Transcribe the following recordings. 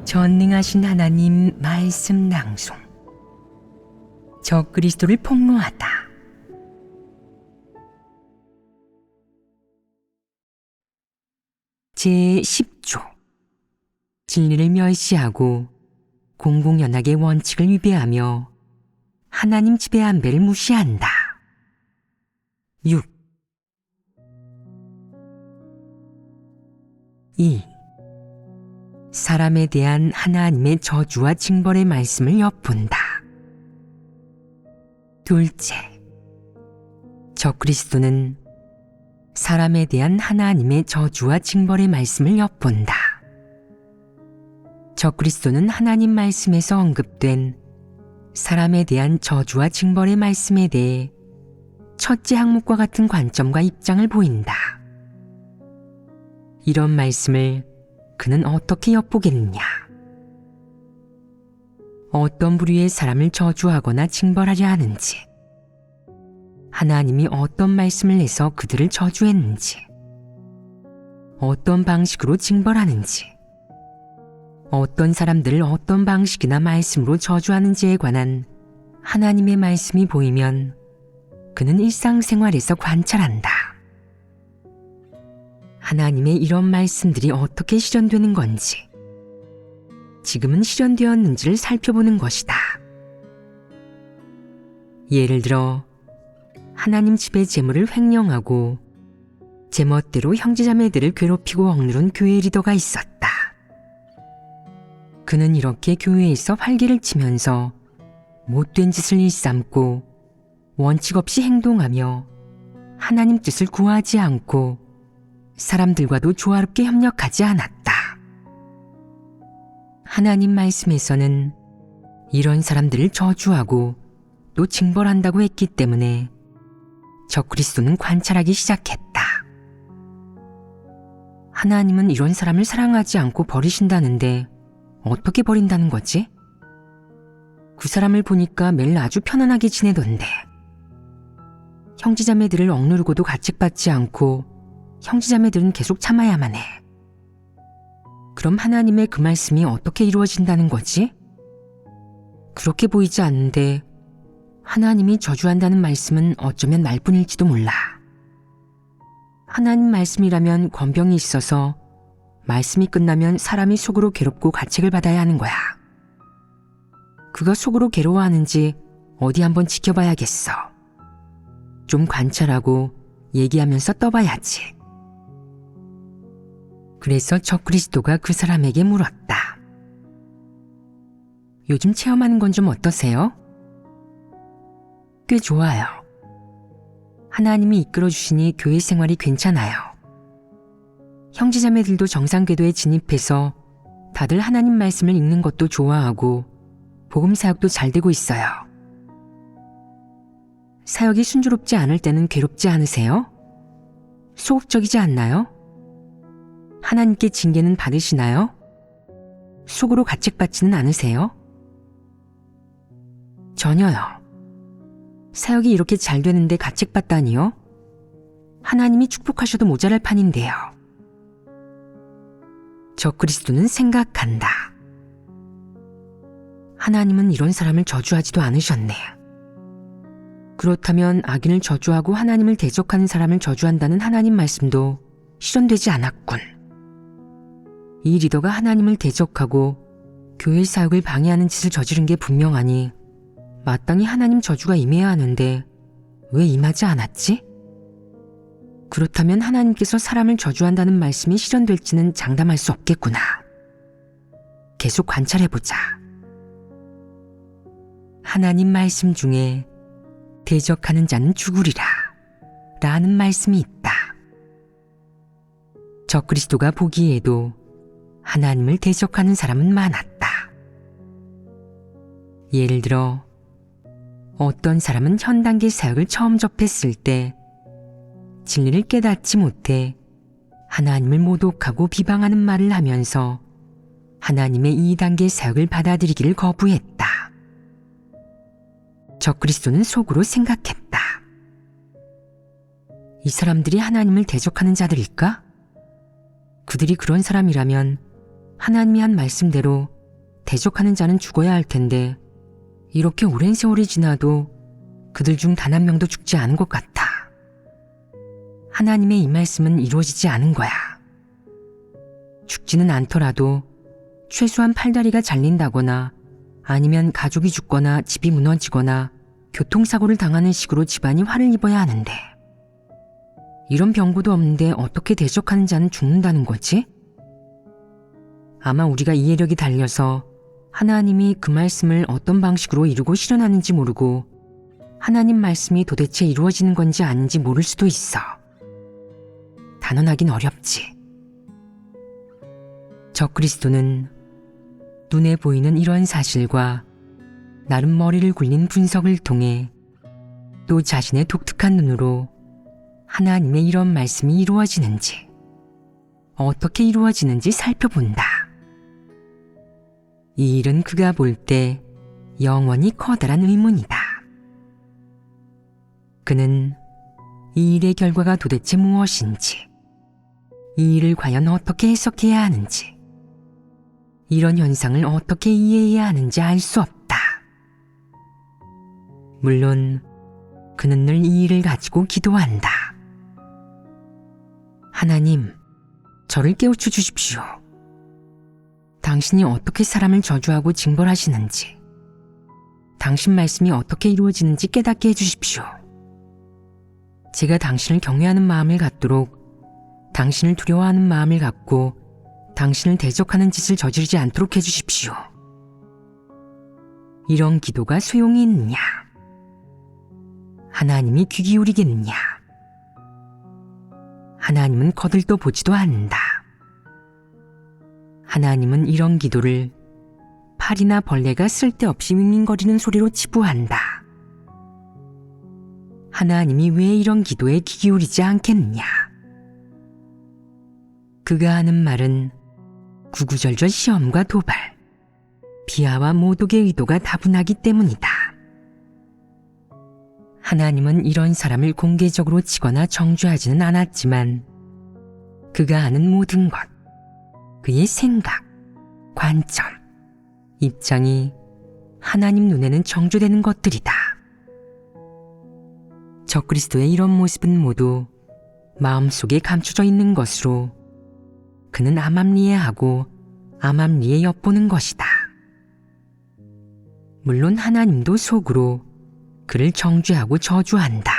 전능하신 하나님 말씀 낭송. 적그리스도를 폭로하다. 제10조. 진리를 멸시하고 공공연하게 원칙을 위배하며 하나님 지배 안배를 무시한다. 6. 2. 사람에 대한 하나님의 저주와 징벌의 말씀을 엿본다. 둘째, 적그리스도는 사람에 대한 하나님의 저주와 징벌의 말씀을 엿본다. 적그리스도는 하나님 말씀에서 언급된 사람에 대한 저주와 징벌의 말씀에 대해 첫째 항목과 같은 관점과 입장을 보인다. 이런 말씀을 그는 어떻게 엿보겠느냐? 어떤 부류의 사람을 저주하거나 징벌하려 하는지, 하나님이 어떤 말씀을 내서 그들을 저주했는지, 어떤 방식으로 징벌하는지, 어떤 사람들을 어떤 방식이나 말씀으로 저주하는지에 관한 하나님의 말씀이 보이면 그는 일상생활에서 관찰한다. 하나님의 이런 말씀들이 어떻게 실현되는 건지, 지금은 실현되었는지를 살펴보는 것이다. 예를 들어 하나님 집의 재물을 횡령하고 제멋대로 형제자매들을 괴롭히고 억누른 교회 리더가 있었다. 그는 이렇게 교회에서 활개를 치면서 못된 짓을 일삼고 원칙 없이 행동하며 하나님 뜻을 구하지 않고 사람들과도 조화롭게 협력하지 않았다. 하나님 말씀에서는 이런 사람들을 저주하고 또 징벌한다고 했기 때문에 적그리스도는 관찰하기 시작했다. 하나님은 이런 사람을 사랑하지 않고 버리신다는데 어떻게 버린다는 거지? 그 사람을 보니까 매일 아주 편안하게 지내던데, 형제자매들을 억누르고도 가책받지 않고 형제자매들은 계속 참아야만 해. 그럼 하나님의 그 말씀이 어떻게 이루어진다는 거지? 그렇게 보이지 않는데 하나님이 저주한다는 말씀은 어쩌면 말뿐일지도 몰라. 하나님 말씀이라면 권병이 있어서 말씀이 끝나면 사람이 속으로 괴롭고 가책을 받아야 하는 거야. 그가 속으로 괴로워하는지 어디 한번 지켜봐야겠어. 좀 관찰하고 얘기하면서 떠봐야지. 그래서 적그리스도가 그 사람에게 물었다. 요즘 체험하는 건 좀 어떠세요? 꽤 좋아요. 하나님이 이끌어주시니 교회 생활이 괜찮아요. 형제자매들도 정상궤도에 진입해서 다들 하나님 말씀을 읽는 것도 좋아하고 복음 사역도 잘 되고 있어요. 사역이 순조롭지 않을 때는 괴롭지 않으세요? 소극적이지 않나요? 하나님께 징계는 받으시나요? 속으로 가책받지는 않으세요? 전혀요. 사역이 이렇게 잘 되는데 가책받다니요? 하나님이 축복하셔도 모자랄 판인데요. 적그리스도는 생각한다. 하나님은 이런 사람을 저주하지도 않으셨네. 그렇다면 악인을 저주하고 하나님을 대적하는 사람을 저주한다는 하나님 말씀도 실현되지 않았군. 이 리더가 하나님을 대적하고 교회 사역을 방해하는 짓을 저지른 게 분명하니 마땅히 하나님 저주가 임해야 하는데 왜 임하지 않았지? 그렇다면 하나님께서 사람을 저주한다는 말씀이 실현될지는 장담할 수 없겠구나. 계속 관찰해보자. 하나님 말씀 중에 대적하는 자는 죽으리라 라는 말씀이 있다. 적그리스도가 보기에도 하나님을 대적하는 사람은 많았다. 예를 들어 어떤 사람은 현 단계 사역을 처음 접했을 때 진리를 깨닫지 못해 하나님을 모독하고 비방하는 말을 하면서 하나님의 2단계 사역을 받아들이기를 거부했다. 적그리스도는 속으로 생각했다. 이 사람들이 하나님을 대적하는 자들일까? 그들이 그런 사람이라면 하나님이 한 말씀대로 대적하는 자는 죽어야 할 텐데 이렇게 오랜 세월이 지나도 그들 중 단 한 명도 죽지 않은 것 같아. 하나님의 이 말씀은 이루어지지 않은 거야. 죽지는 않더라도 최소한 팔다리가 잘린다거나 아니면 가족이 죽거나 집이 무너지거나 교통사고를 당하는 식으로 집안이 화를 입어야 하는데 이런 병고도 없는데 어떻게 대적하는 자는 죽는다는 거지? 아마 우리가 이해력이 달려서 하나님이 그 말씀을 어떤 방식으로 이루고 실현하는지 모르고 하나님 말씀이 도대체 이루어지는 건지 아닌지 모를 수도 있어. 단언하긴 어렵지. 적그리스도는 눈에 보이는 이런 사실과 나름 머리를 굴린 분석을 통해 또 자신의 독특한 눈으로 하나님의 이런 말씀이 이루어지는지 어떻게 이루어지는지 살펴본다. 이 일은 그가 볼 때 영원히 커다란 의문이다. 그는 이 일의 결과가 도대체 무엇인지, 이 일을 과연 어떻게 해석해야 하는지, 이런 현상을 어떻게 이해해야 하는지 알 수 없다. 물론 그는 늘 이 일을 가지고 기도한다. 하나님, 저를 깨우쳐 주십시오. 당신이 어떻게 사람을 저주하고 징벌하시는지, 당신 말씀이 어떻게 이루어지는지 깨닫게 해주십시오. 제가 당신을 경외하는 마음을 갖도록 당신을 두려워하는 마음을 갖고 당신을 대적하는 짓을 저지르지 않도록 해주십시오. 이런 기도가 소용이 있느냐? 하나님이 귀 기울이겠느냐? 하나님은 거들떠 보지도 않는다. 하나님은 이런 기도를 파리나 벌레가 쓸데없이 윙윙거리는 소리로 치부한다. 하나님이 왜 이런 기도에 귀 기울이지 않겠느냐? 그가 하는 말은 구구절절 시험과 도발, 비하와 모독의 의도가 다분하기 때문이다. 하나님은 이런 사람을 공개적으로 치거나 정죄하지는 않았지만 그가 하는 모든 것, 그의 생각, 관점, 입장이 하나님 눈에는 정죄되는 것들이다. 적그리스도의 이런 모습은 모두 마음속에 감춰져 있는 것으로 그는 암암리에하고 암암리에 엿보는 것이다. 물론 하나님도 속으로 그를 정죄하고 저주한다.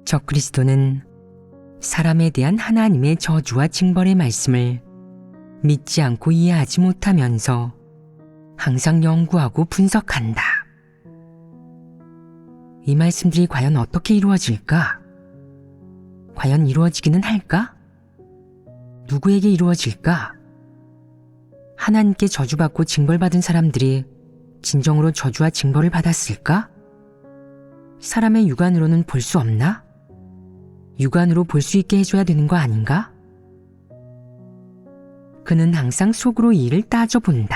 적그리스도는 사람에 대한 하나님의 저주와 징벌의 말씀을 믿지 않고 이해하지 못하면서 항상 연구하고 분석한다. 이 말씀들이 과연 어떻게 이루어질까? 과연 이루어지기는 할까? 누구에게 이루어질까? 하나님께 저주받고 징벌받은 사람들이 진정으로 저주와 징벌을 받았을까? 사람의 육안으로는 볼 수 없나? 육안으로 볼 수 있게 해줘야 되는 거 아닌가? 그는 항상 속으로 이 일을 따져본다.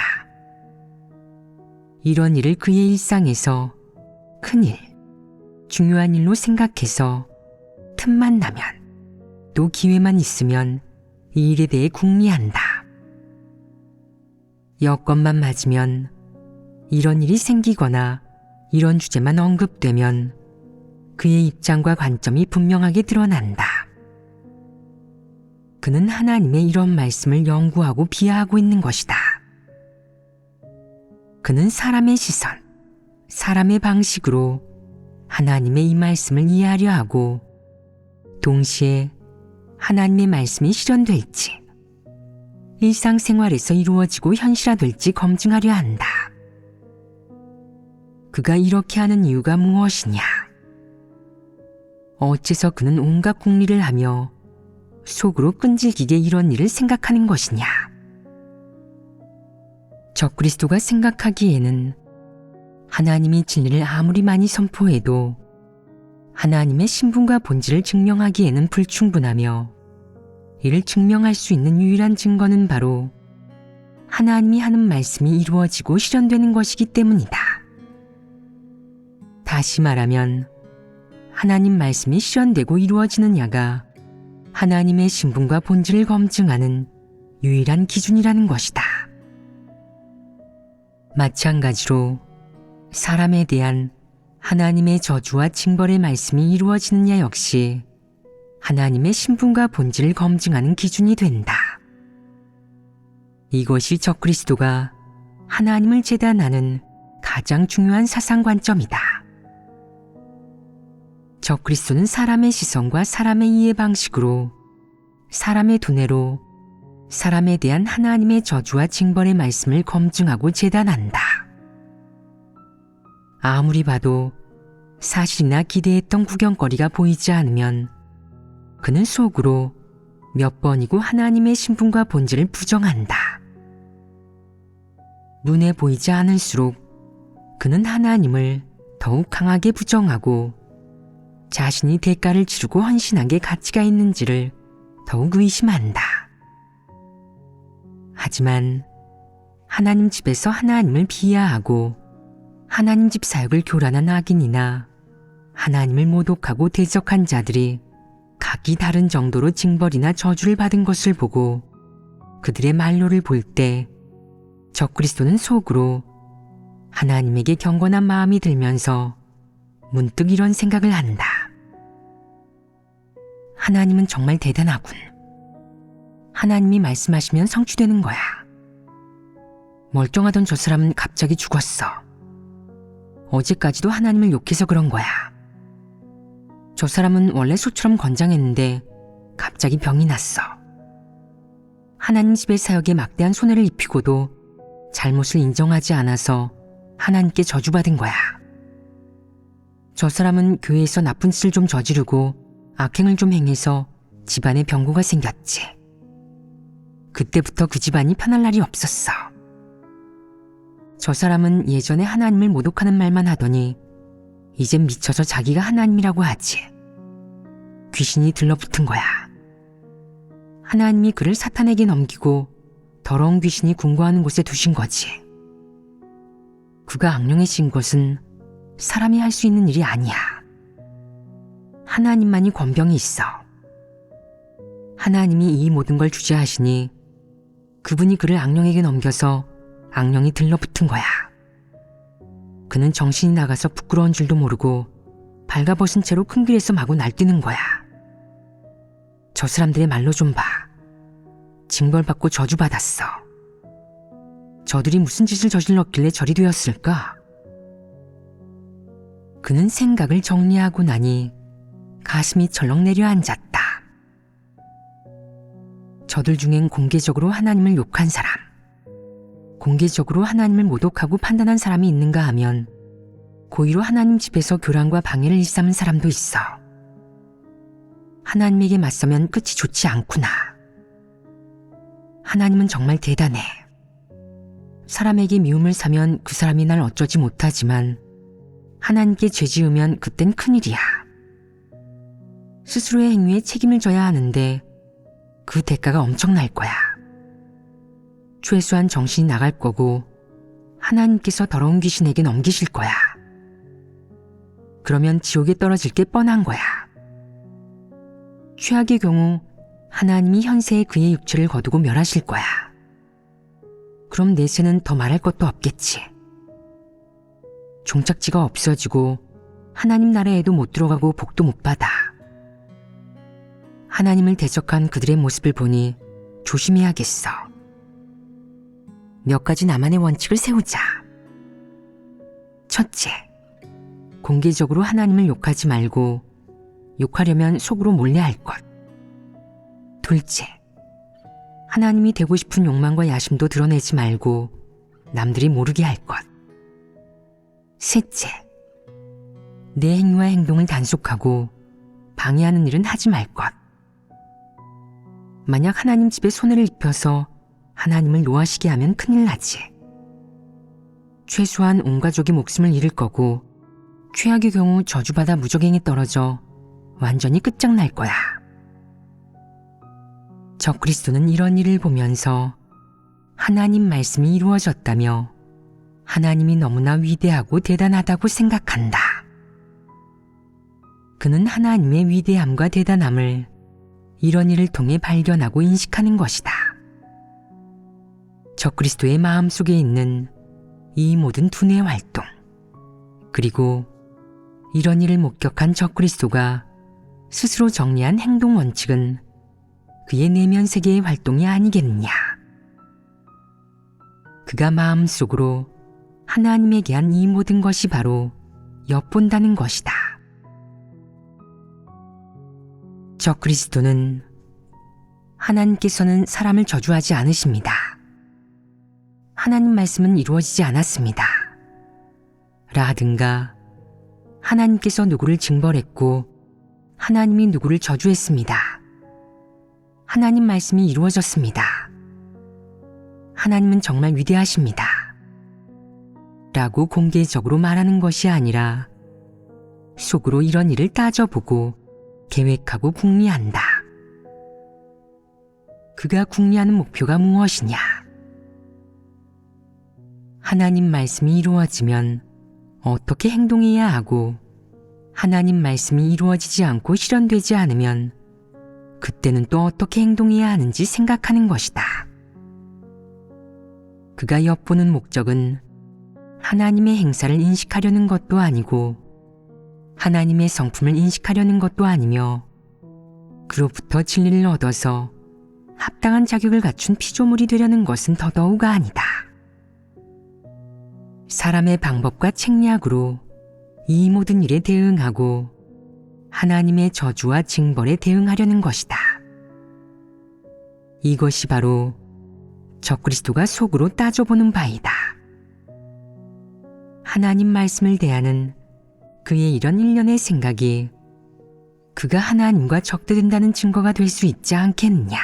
이런 일을 그의 일상에서 큰일, 중요한 일로 생각해서 틈만 나면 또 기회만 있으면 이 일에 대해 궁리한다. 여건만 맞으면 이런 일이 생기거나 이런 주제만 언급되면 그의 입장과 관점이 분명하게 드러난다. 그는 하나님의 이런 말씀을 연구하고 비하하고 있는 것이다. 그는 사람의 시선, 사람의 방식으로 하나님의 이 말씀을 이해하려 하고 동시에 하나님의 말씀이 실현될지 일상생활에서 이루어지고 현실화될지 검증하려 한다. 그가 이렇게 하는 이유가 무엇이냐? 어째서 그는 온갖 궁리를 하며 속으로 끈질기게 이런 일을 생각하는 것이냐? 적그리스도가 생각하기에는 하나님이 진리를 아무리 많이 선포해도 하나님의 신분과 본질을 증명하기에는 불충분하며 이를 증명할 수 있는 유일한 증거는 바로 하나님이 하는 말씀이 이루어지고 실현되는 것이기 때문이다. 다시 말하면 하나님 말씀이 실현되고 이루어지느냐가 하나님의 신분과 본질을 검증하는 유일한 기준이라는 것이다. 마찬가지로 사람에 대한 하나님의 저주와 징벌의 말씀이 이루어지느냐 역시 하나님의 신분과 본질을 검증하는 기준이 된다. 이것이 적그리스도가 하나님을 재단하는 가장 중요한 사상 관점이다. 적그리스도는 사람의 시선과 사람의 이해 방식으로 사람의 두뇌로 사람에 대한 하나님의 저주와 징벌의 말씀을 검증하고 재단한다. 아무리 봐도 사실이나 기대했던 구경거리가 보이지 않으면 그는 속으로 몇 번이고 하나님의 신분과 본질을 부정한다. 눈에 보이지 않을수록 그는 하나님을 더욱 강하게 부정하고 자신이 대가를 치르고 헌신한 게 가치가 있는지를 더욱 의심한다. 하지만 하나님 집에서 하나님을 비하하고 하나님 집 사역을 교란한 악인이나 하나님을 모독하고 대적한 자들이 각기 다른 정도로 징벌이나 저주를 받은 것을 보고 그들의 말로를 볼 때 적그리스도는 속으로 하나님에게 경건한 마음이 들면서 문득 이런 생각을 한다. 하나님은 정말 대단하군. 하나님이 말씀하시면 성취되는 거야. 멀쩡하던 저 사람은 갑자기 죽었어. 어제까지도 하나님을 욕해서 그런 거야. 저 사람은 원래 소처럼 건장했는데 갑자기 병이 났어. 하나님 집의 사역에 막대한 손해를 입히고도 잘못을 인정하지 않아서 하나님께 저주받은 거야. 저 사람은 교회에서 나쁜 짓을 좀 저지르고 악행을 좀 행해서 집안에 병고가 생겼지. 그때부터 그 집안이 편할 날이 없었어. 저 사람은 예전에 하나님을 모독하는 말만 하더니 이젠 미쳐서 자기가 하나님이라고 하지. 귀신이 들러붙은 거야. 하나님이 그를 사탄에게 넘기고 더러운 귀신이 궁궐하는 곳에 두신 거지. 그가 악령해진 것은 사람이 할 수 있는 일이 아니야. 하나님만이 권병이 있어. 하나님이 이 모든 걸 주재하시니 그분이 그를 악령에게 넘겨서 악령이 들러붙은 거야. 그는 정신이 나가서 부끄러운 줄도 모르고 발가벗은 채로 큰 길에서 마구 날뛰는 거야. 저 사람들의 말로 좀 봐. 징벌받고 저주받았어. 저들이 무슨 짓을 저질렀길래 저리 되었을까? 그는 생각을 정리하고 나니 가슴이 철렁 내려앉았다. 저들 중엔 공개적으로 하나님을 욕한 사람, 공개적으로 하나님을 모독하고 판단한 사람이 있는가 하면 고의로 하나님 집에서 교란과 방해를 일삼은 사람도 있어. 하나님에게 맞서면 끝이 좋지 않구나. 하나님은 정말 대단해. 사람에게 미움을 사면 그 사람이 날 어쩌지 못하지만 하나님께 죄 지으면 그땐 큰일이야. 스스로의 행위에 책임을 져야 하는데 그 대가가 엄청날 거야. 최소한 정신이 나갈 거고 하나님께서 더러운 귀신에게 넘기실 거야. 그러면 지옥에 떨어질 게 뻔한 거야. 최악의 경우 하나님이 현세에 그의 육체를 거두고 멸하실 거야. 그럼 내세는 더 말할 것도 없겠지. 종착지가 없어지고 하나님 나라에도 못 들어가고 복도 못 받아. 하나님을 대적한 그들의 모습을 보니 조심해야겠어. 몇 가지 나만의 원칙을 세우자. 첫째, 공개적으로 하나님을 욕하지 말고 욕하려면 속으로 몰래 할 것. 둘째, 하나님이 되고 싶은 욕망과 야심도 드러내지 말고 남들이 모르게 할 것. 셋째, 내 행위와 행동을 단속하고 방해하는 일은 하지 말 것. 만약 하나님 집에 손해를 입혀서 하나님을 노하시게 하면 큰일 나지. 최소한 온 가족이 목숨을 잃을 거고 최악의 경우 저주받아 무적행에 떨어져 완전히 끝장날 거야. 적그리스도는 이런 일을 보면서 하나님 말씀이 이루어졌다며 하나님이 너무나 위대하고 대단하다고 생각한다. 그는 하나님의 위대함과 대단함을 이런 일을 통해 발견하고 인식하는 것이다. 적그리스도의 마음속에 있는 이 모든 두뇌 활동, 그리고 이런 일을 목격한 적그리스도가 스스로 정리한 행동 원칙은 그의 내면 세계의 활동이 아니겠느냐. 그가 마음속으로 하나님에게 한 이 모든 것이 바로 엿본다는 것이다. 적그리스도는 하나님께서는 사람을 저주하지 않으십니다. 하나님 말씀은 이루어지지 않았습니다. 라든가 하나님께서 누구를 징벌했고 하나님이 누구를 저주했습니다. 하나님 말씀이 이루어졌습니다. 하나님은 정말 위대하십니다. 라고 공개적으로 말하는 것이 아니라 속으로 이런 일을 따져보고 계획하고 궁리한다. 그가 궁리하는 목표가 무엇이냐? 하나님 말씀이 이루어지면 어떻게 행동해야 하고 하나님 말씀이 이루어지지 않고 실현되지 않으면 그때는 또 어떻게 행동해야 하는지 생각하는 것이다. 그가 엿보는 목적은 하나님의 행사를 인식하려는 것도 아니고 하나님의 성품을 인식하려는 것도 아니며 그로부터 진리를 얻어서 합당한 자격을 갖춘 피조물이 되려는 것은 더더욱 아니다. 사람의 방법과 책략으로 이 모든 일에 대응하고 하나님의 저주와 징벌에 대응하려는 것이다. 이것이 바로 적그리스도가 속으로 따져보는 바이다. 하나님 말씀을 대하는 그의 이런 일련의 생각이 그가 하나님과 적대된다는 증거가 될 수 있지 않겠느냐.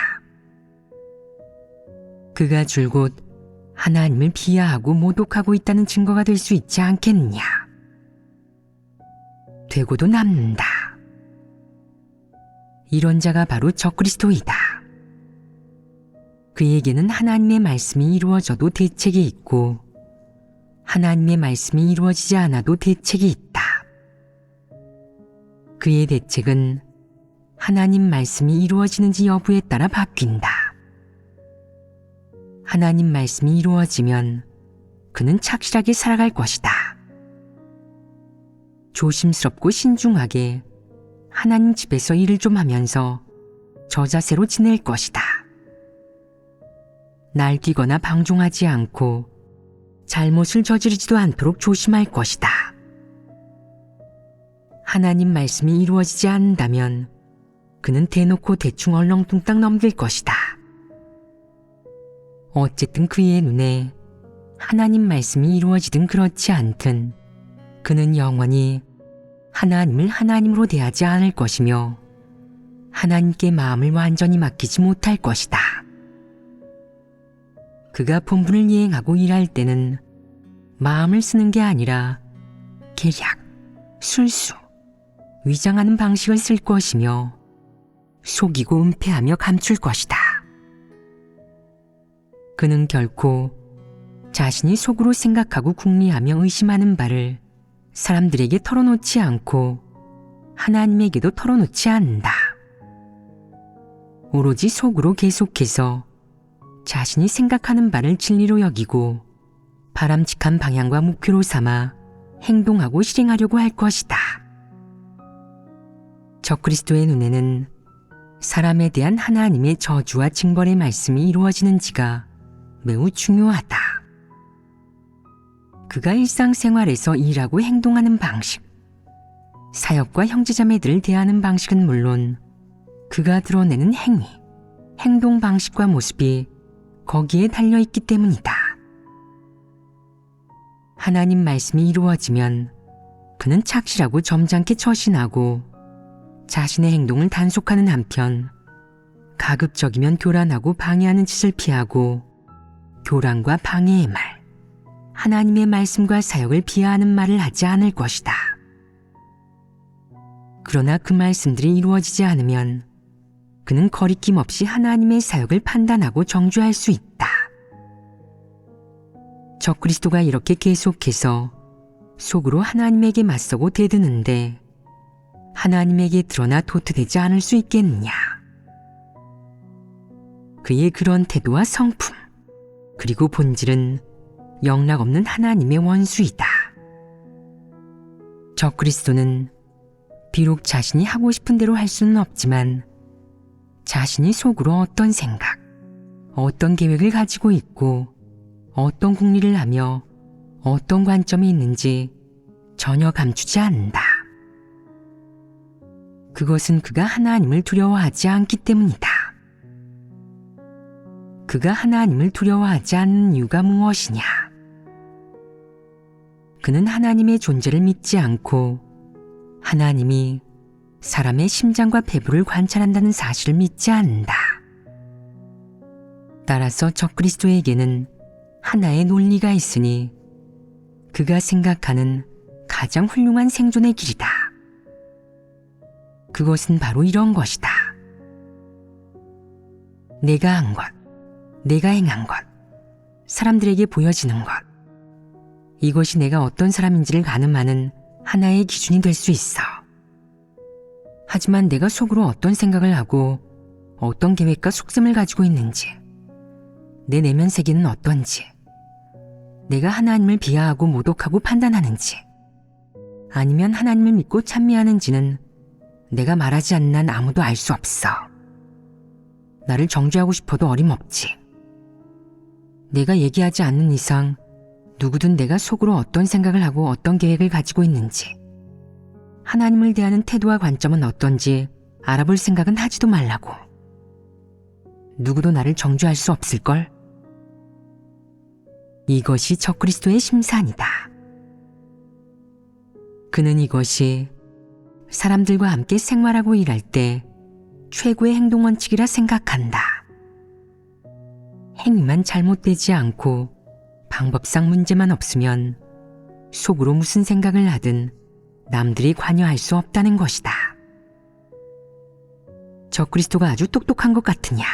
그가 줄곧 하나님을 비하하고 모독하고 있다는 증거가 될 수 있지 않겠느냐. 되고도 남는다. 이런 자가 바로 적그리스도이다. 그에게는 하나님의 말씀이 이루어져도 대책이 있고 하나님의 말씀이 이루어지지 않아도 대책이 있다. 그의 대책은 하나님 말씀이 이루어지는지 여부에 따라 바뀐다. 하나님 말씀이 이루어지면 그는 착실하게 살아갈 것이다. 조심스럽고 신중하게 하나님 집에서 일을 좀 하면서 저자세로 지낼 것이다. 날뛰거나 방종하지 않고 잘못을 저지르지도 않도록 조심할 것이다. 하나님 말씀이 이루어지지 않는다면 그는 대놓고 대충 얼렁뚱땅 넘길 것이다. 어쨌든 그의 눈에 하나님 말씀이 이루어지든 그렇지 않든 그는 영원히 하나님을 하나님으로 대하지 않을 것이며 하나님께 마음을 완전히 맡기지 못할 것이다. 그가 본분을 이행하고 일할 때는 마음을 쓰는 게 아니라 계략, 술수, 위장하는 방식을 쓸 것이며 속이고 은폐하며 감출 것이다. 그는 결코 자신이 속으로 생각하고 궁리하며 의심하는 바를 사람들에게 털어놓지 않고 하나님에게도 털어놓지 않는다. 오로지 속으로 계속해서 자신이 생각하는 바를 진리로 여기고 바람직한 방향과 목표로 삼아 행동하고 실행하려고 할 것이다. 적그리스도의 눈에는 사람에 대한 하나님의 저주와 징벌의 말씀이 이루어지는지가 매우 중요하다. 그가 일상생활에서 일하고 행동하는 방식, 사역과 형제자매들을 대하는 방식은 물론 그가 드러내는 행위, 행동 방식과 모습이 거기에 달려있기 때문이다. 하나님 말씀이 이루어지면 그는 착실하고 점잖게 처신하고 자신의 행동을 단속하는 한편 가급적이면 교란하고 방해하는 짓을 피하고 교란과 방해의 말, 하나님의 말씀과 사역을 비하하는 말을 하지 않을 것이다. 그러나 그 말씀들이 이루어지지 않으면 그는 거리낌 없이 하나님의 사역을 판단하고 정죄할 수 있다. 적그리스도가 이렇게 계속해서 속으로 하나님에게 맞서고 대드는데 하나님에게 드러나 도태되지 않을 수 있겠느냐. 그의 그런 태도와 성품, 그리고 본질은 영락없는 하나님의 원수이다. 적그리스도는 비록 자신이 하고 싶은 대로 할 수는 없지만 자신이 속으로 어떤 생각, 어떤 계획을 가지고 있고 어떤 궁리를 하며 어떤 관점이 있는지 전혀 감추지 않는다. 그것은 그가 하나님을 두려워하지 않기 때문이다. 그가 하나님을 두려워하지 않는 이유가 무엇이냐? 그는 하나님의 존재를 믿지 않고 하나님이 사람의 심장과 배부를 관찰한다는 사실을 믿지 않는다. 따라서 적그리스도에게는 하나의 논리가 있으니 그가 생각하는 가장 훌륭한 생존의 길이다. 그것은 바로 이런 것이다. 내가 한 것, 내가 행한 것, 사람들에게 보여지는 것, 이것이 내가 어떤 사람인지를 가늠하는 하나의 기준이 될 수 있어. 하지만 내가 속으로 어떤 생각을 하고 어떤 계획과 속셈을 가지고 있는지, 내 내면 세계는 어떤지, 내가 하나님을 비하하고 모독하고 판단하는지, 아니면 하나님을 믿고 찬미하는지는 내가 말하지 않는 한 아무도 알 수 없어. 나를 정죄하고 싶어도 어림없지. 내가 얘기하지 않는 이상 누구든 내가 속으로 어떤 생각을 하고 어떤 계획을 가지고 있는지, 하나님을 대하는 태도와 관점은 어떤지 알아볼 생각은 하지도 말라고. 누구도 나를 정죄할 수 없을걸? 이것이 적그리스도의 심산이다. 그는 이것이 사람들과 함께 생활하고 일할 때 최고의 행동 원칙이라 생각한다. 행위만 잘못되지 않고 방법상 문제만 없으면 속으로 무슨 생각을 하든 남들이 관여할 수 없다는 것이다. 적그리스도가 아주 똑똑한 것 같으냐?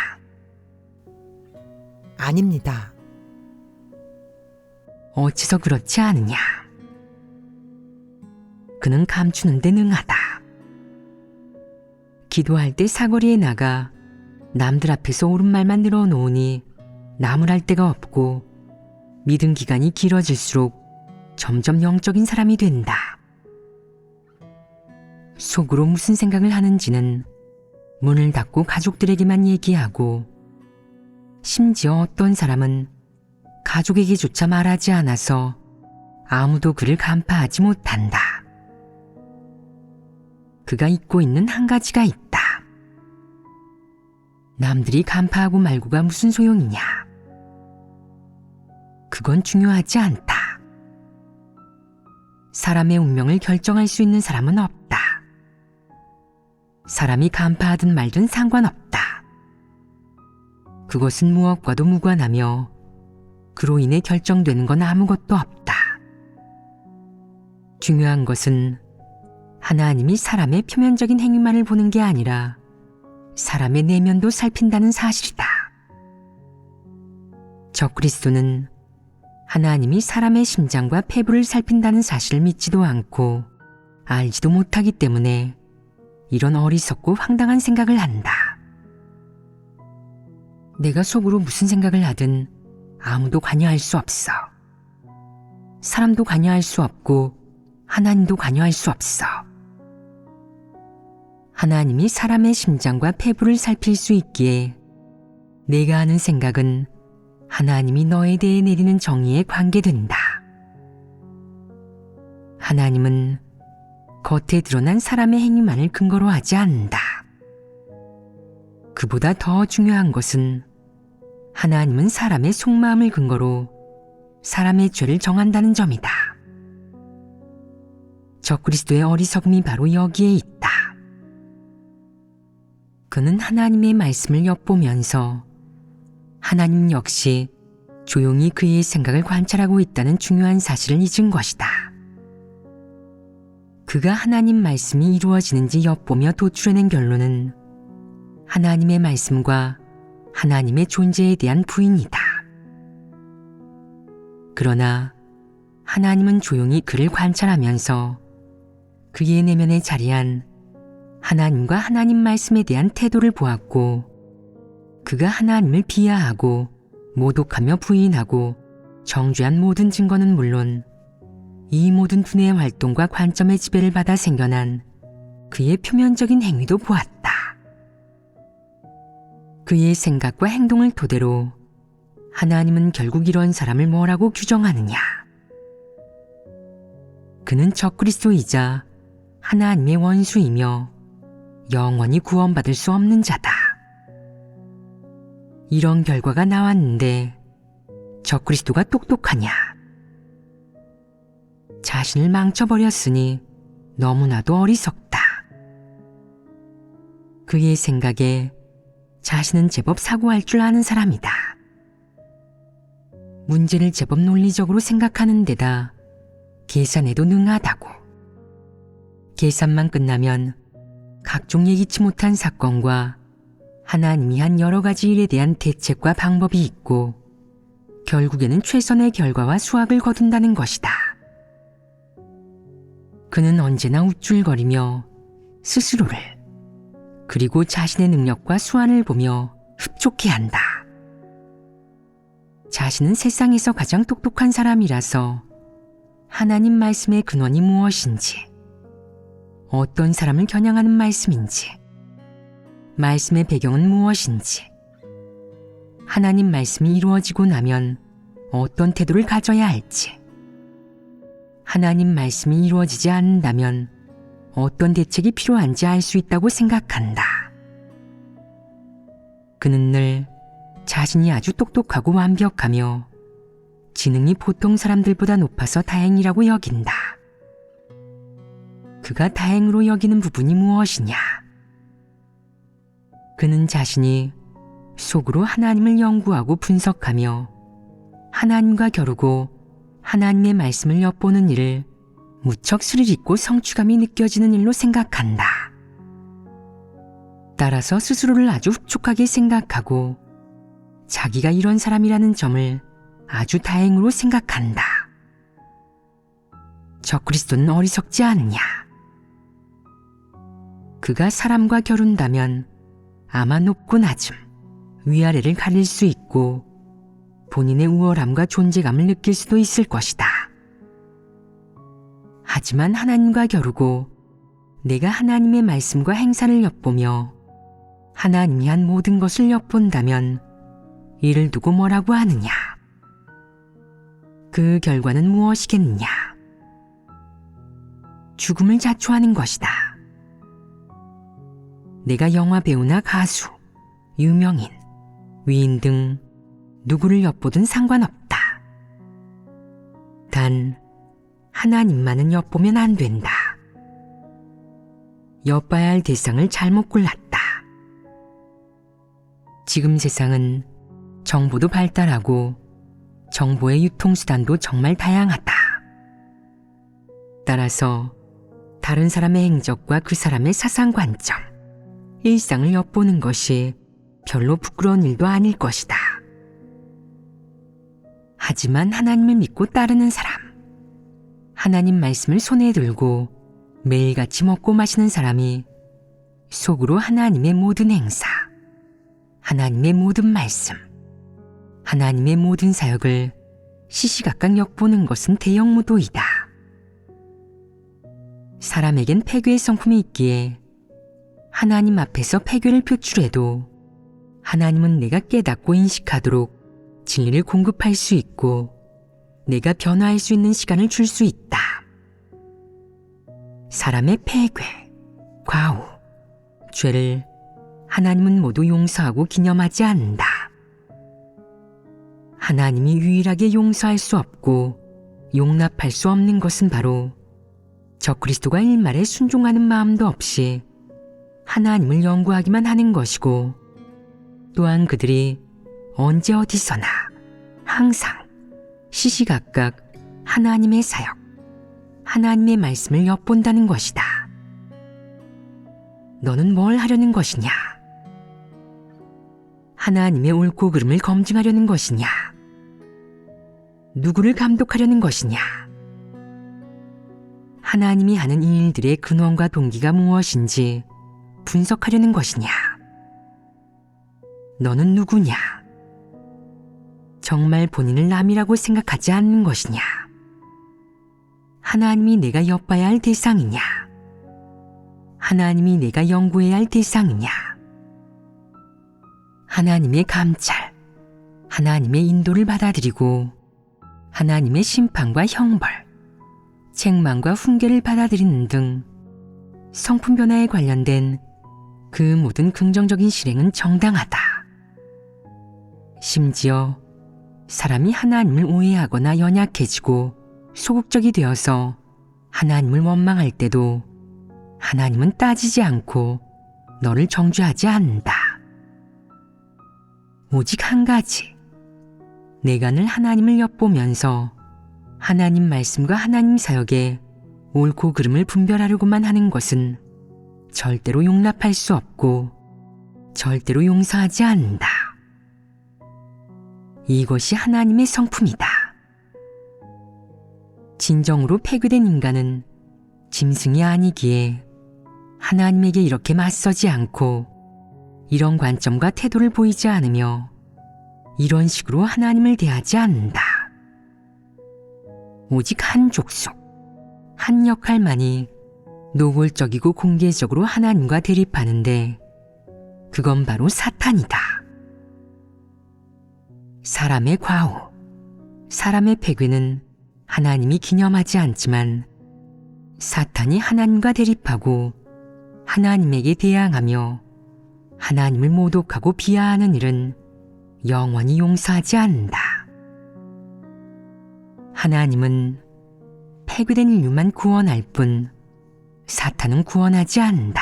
아닙니다. 어째서 그렇지 않으냐? 그는 감추는 데 능하다. 기도할 때 사거리에 나가 남들 앞에서 옳은 말만 늘어놓으니 나무랄 데가 없고 믿음 기간이 길어질수록 점점 영적인 사람이 된다. 속으로 무슨 생각을 하는지는 문을 닫고 가족들에게만 얘기하고, 심지어 어떤 사람은 가족에게조차 말하지 않아서 아무도 그를 간파하지 못한다. 그가 잊고 있는 한 가지가 있다. 남들이 간파하고 말고가 무슨 소용이냐? 그건 중요하지 않다. 사람의 운명을 결정할 수 있는 사람은 없다. 사람이 간파하든 말든 상관없다. 그것은 무엇과도 무관하며 그로 인해 결정되는 건 아무것도 없다. 중요한 것은 하나님이 사람의 표면적인 행위만을 보는 게 아니라 사람의 내면도 살핀다는 사실이다. 적그리스도는 하나님이 사람의 심장과 폐부를 살핀다는 사실을 믿지도 않고 알지도 못하기 때문에 이런 어리석고 황당한 생각을 한다. 내가 속으로 무슨 생각을 하든 아무도 관여할 수 없어. 사람도 관여할 수 없고 하나님도 관여할 수 없어. 하나님이 사람의 심장과 폐부를 살필 수 있기에 내가 하는 생각은 하나님이 너에 대해 내리는 정의에 관계된다. 하나님은 겉에 드러난 사람의 행위만을 근거로 하지 않는다. 그보다 더 중요한 것은 하나님은 사람의 속마음을 근거로 사람의 죄를 정한다는 점이다. 적그리스도의 어리석음이 바로 여기에 있다. 그는 하나님의 말씀을 엿보면서 하나님 역시 조용히 그의 생각을 관찰하고 있다는 중요한 사실을 잊은 것이다. 그가 하나님 말씀이 이루어지는지 엿보며 도출해낸 결론은 하나님의 말씀과 하나님의 존재에 대한 부인이다. 그러나 하나님은 조용히 그를 관찰하면서 그의 내면에 자리한 하나님과 하나님 말씀에 대한 태도를 보았고, 그가 하나님을 비하하고 모독하며 부인하고 정죄한 모든 증거는 물론 이 모든 두뇌의 활동과 관점의 지배를 받아 생겨난 그의 표면적인 행위도 보았다. 그의 생각과 행동을 토대로 하나님은 결국 이런 사람을 뭐라고 규정하느냐? 그는 적그리스도이자 하나님의 원수이며 영원히 구원받을 수 없는 자다. 이런 결과가 나왔는데 적그리스도가 똑똑하냐? 자신을 망쳐버렸으니 너무나도 어리석다. 그의 생각에 자신은 제법 사고할 줄 아는 사람이다. 문제를 제법 논리적으로 생각하는 데다 계산에도 능하다고. 계산만 끝나면 각종 예기치 못한 사건과 하나님이 한 여러 가지 일에 대한 대책과 방법이 있고 결국에는 최선의 결과와 수확을 거둔다는 것이다. 그는 언제나 우쭐거리며 스스로를 그리고 자신의 능력과 수완을 보며 흡족해한다. 자신은 세상에서 가장 똑똑한 사람이라서 하나님 말씀의 근원이 무엇인지, 어떤 사람을 겨냥하는 말씀인지, 말씀의 배경은 무엇인지, 하나님 말씀이 이루어지고 나면 어떤 태도를 가져야 할지, 하나님 말씀이 이루어지지 않는다면 어떤 대책이 필요한지 알 수 있다고 생각한다. 그는 늘 자신이 아주 똑똑하고 완벽하며 지능이 보통 사람들보다 높아서 다행이라고 여긴다. 그가 다행으로 여기는 부분이 무엇이냐? 그는 자신이 속으로 하나님을 연구하고 분석하며 하나님과 겨루고 하나님의 말씀을 엿보는 일을 무척 스릴 있고 성취감이 느껴지는 일로 생각한다. 따라서 스스로를 아주 흡족하게 생각하고 자기가 이런 사람이라는 점을 아주 다행으로 생각한다. 적그리스도는 어리석지 않느냐? 그가 사람과 겨룬다면 아마 높고 낮음, 위아래를 가릴 수 있고 본인의 우월함과 존재감을 느낄 수도 있을 것이다. 하지만 하나님과 겨루고 내가 하나님의 말씀과 행사를 엿보며 하나님이 한 모든 것을 엿본다면 이를 두고 뭐라고 하느냐? 그 결과는 무엇이겠느냐? 죽음을 자초하는 것이다. 내가 영화 배우나 가수, 유명인, 위인 등 누구를 엿보든 상관없다. 단 하나님만은 엿보면 안 된다. 엿봐야 할 대상을 잘못 골랐다. 지금 세상은 정보도 발달하고 정보의 유통수단도 정말 다양하다. 따라서 다른 사람의 행적과 그 사람의 사상관점, 일상을 엿보는 것이 별로 부끄러운 일도 아닐 것이다. 하지만 하나님을 믿고 따르는 사람, 하나님 말씀을 손에 들고 매일같이 먹고 마시는 사람이 속으로 하나님의 모든 행사, 하나님의 모든 말씀, 하나님의 모든 사역을 시시각각 엿보는 것은 대형무도이다. 사람에겐 폐괴의 성품이 있기에 하나님 앞에서 폐괴를 표출해도 하나님은 내가 깨닫고 인식하도록 진리를 공급할 수 있고 내가 변화할 수 있는 시간을 줄 수 있다. 사람의 폐괴, 과오, 죄를 하나님은 모두 용서하고 기념하지 않는다. 하나님이 유일하게 용서할 수 없고 용납할 수 없는 것은 바로 적그리스도가 일말에 순종하는 마음도 없이 하나님을 연구하기만 하는 것이고 또한 그들이 언제 어디서나 항상 시시각각 하나님의 사역, 하나님의 말씀을 엿본다는 것이다. 너는 뭘 하려는 것이냐? 하나님의 옳고 그름을 검증하려는 것이냐? 누구를 감독하려는 것이냐? 하나님이 하는 이 일들의 근원과 동기가 무엇인지 분석하려는 것이냐? 너는 누구냐? 정말 본인을 남이라고 생각하지 않는 것이냐? 하나님이 내가 엿봐야 할 대상이냐? 하나님이 내가 연구해야 할 대상이냐? 하나님의 감찰, 하나님의 인도를 받아들이고 하나님의 심판과 형벌, 책망과 훈계를 받아들이는 등 성품 변화에 관련된 그 모든 긍정적인 실행은 정당하다. 심지어 사람이 하나님을 오해하거나 연약해지고 소극적이 되어서 하나님을 원망할 때도 하나님은 따지지 않고 너를 정죄하지 않는다. 오직 한 가지, 내가 늘 하나님을 엿보면서 하나님 말씀과 하나님 사역의 옳고 그름을 분별하려고만 하는 것은 절대로 용납할 수 없고 절대로 용서하지 않는다. 이것이 하나님의 성품이다. 진정으로 폐괴된 인간은 짐승이 아니기에 하나님에게 이렇게 맞서지 않고 이런 관점과 태도를 보이지 않으며 이런 식으로 하나님을 대하지 않는다. 오직 한 족속, 한 역할만이 노골적이고 공개적으로 하나님과 대립하는데 그건 바로 사탄이다. 사람의 과오, 사람의 폐괴는 하나님이 기념하지 않지만 사탄이 하나님과 대립하고 하나님에게 대항하며 하나님을 모독하고 비하하는 일은 영원히 용서하지 않는다. 하나님은 폐괴된 인류만 구원할 뿐 사탄은 구원하지 않는다.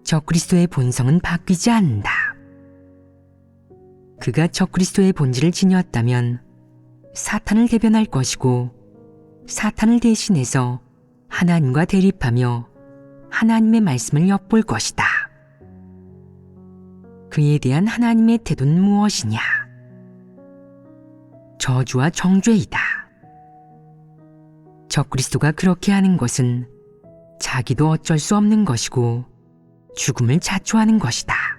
적그리스도의 본성은 바뀌지 않는다. 그가 적그리스도의 본질을 지녔다면 사탄을 대변할 것이고 사탄을 대신해서 하나님과 대립하며 하나님의 말씀을 엿볼 것이다. 그에 대한 하나님의 태도는 무엇이냐? 저주와 정죄이다. 적그리스도가 그렇게 하는 것은 자기도 어쩔 수 없는 것이고 죽음을 자초하는 것이다.